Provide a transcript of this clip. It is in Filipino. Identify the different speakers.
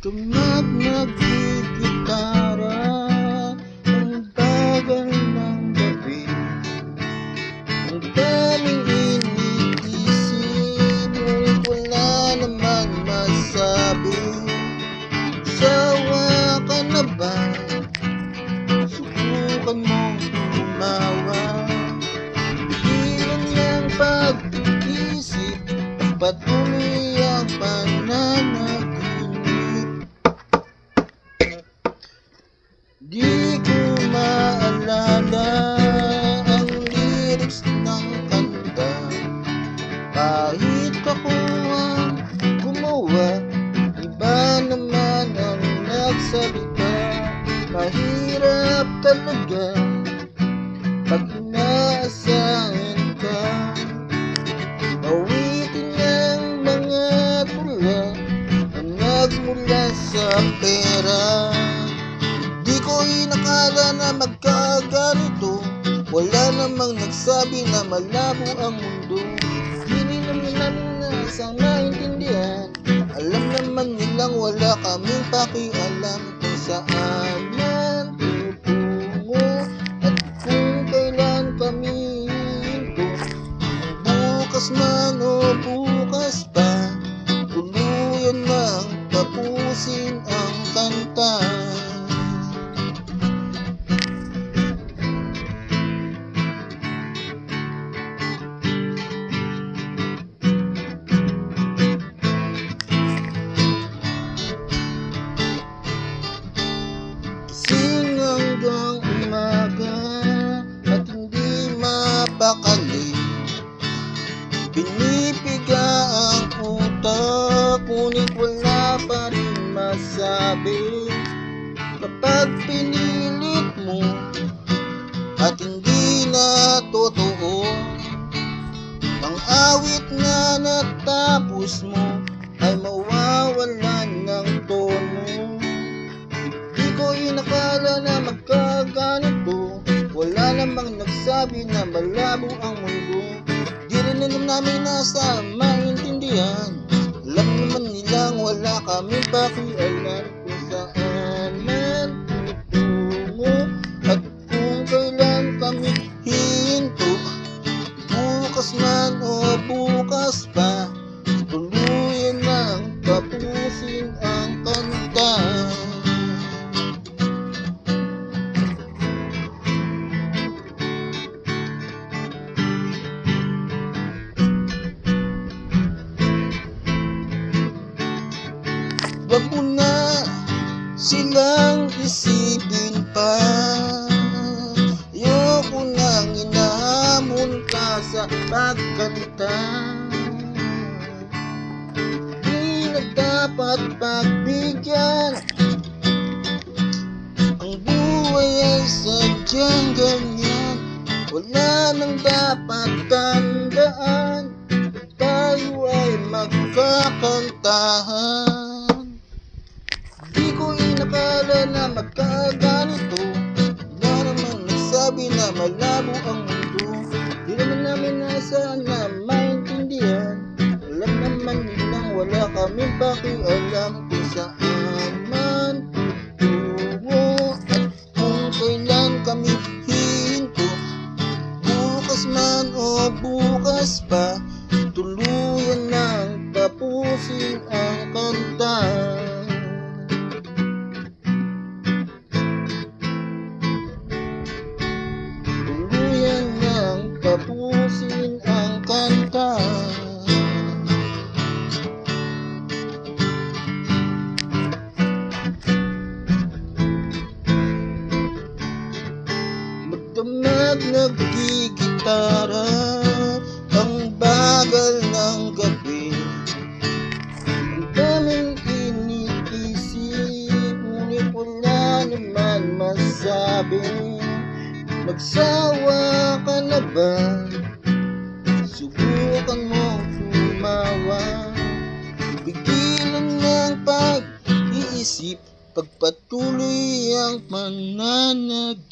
Speaker 1: Tunog nagigitara, ang bagal ng gabi. Ang daming iniisip, ngunit wala namang masabi. Sawa ka na ba? Subukan mong tumawa. Pigilan niyang pag-iisip, patuloy ang pananaginip. Di ko maalala ang lyrics ng kanta, kahit ako ang gumawa, iba naman ang nagsalita. Mahirap talaga pag inaasahan ka. Awitin ng mga tula na nagmula sa pera. Di ko inakala na magkaganito, wala namang nagsabi na malabo ang mundo. Hindi naman namin nasang maintindihan, alam naman nilang wala kaming pakialam kung saan man tutungo at kung kailan kami hinto. Bukas man o bukas pa, tuluyan nang tapusin ang kanta. Gising hanggang umaga at hindi mapakali. Pinipiga ang utak, ngunit wala pa rin masabi. Kapag pinilit mo at hindi na totoo, ang awit na natapos mo ay mawawalan ng tono. Di ko inakala na magkaganito, wala namang nagsabi na malabo ang mundo. Di rin namin nasa maintindihan, alam naman nilang wala kaming pakialam kung saan man tutungo at kung kailan kami hihinto. Bukas man o bukas pa, tuluyan nang tapusin ang kanta. Wag mo na silang isipin pa, ayoko nang inahamon ka sa pagkanta. Di na dapat pagbigyan, ang buhay ay sadyang ganyan. Wala nang dapat tandaan, tayo ay magkakantahan. Di ko inakala na magkaganito, wala namang nagsabi na malabo ang mundo. Di naman namin nasa na maintindihan, alam naman nilang wala kaming pakialam kung saan man tutungo at kung kailan kami hihinto. Bukas man o bukas pa, tuluyan nang tapusin ang kanta. Tapusin ang kanta. Magdamag nagigitara, ang bagal ng gabi. Ang daming iniisip, ngunit wala naman masabi. Nagsawa ka na ba? Subukan mong tumawa. Pigilan ng pag-iisip, pagpatuloy ang pananaginip.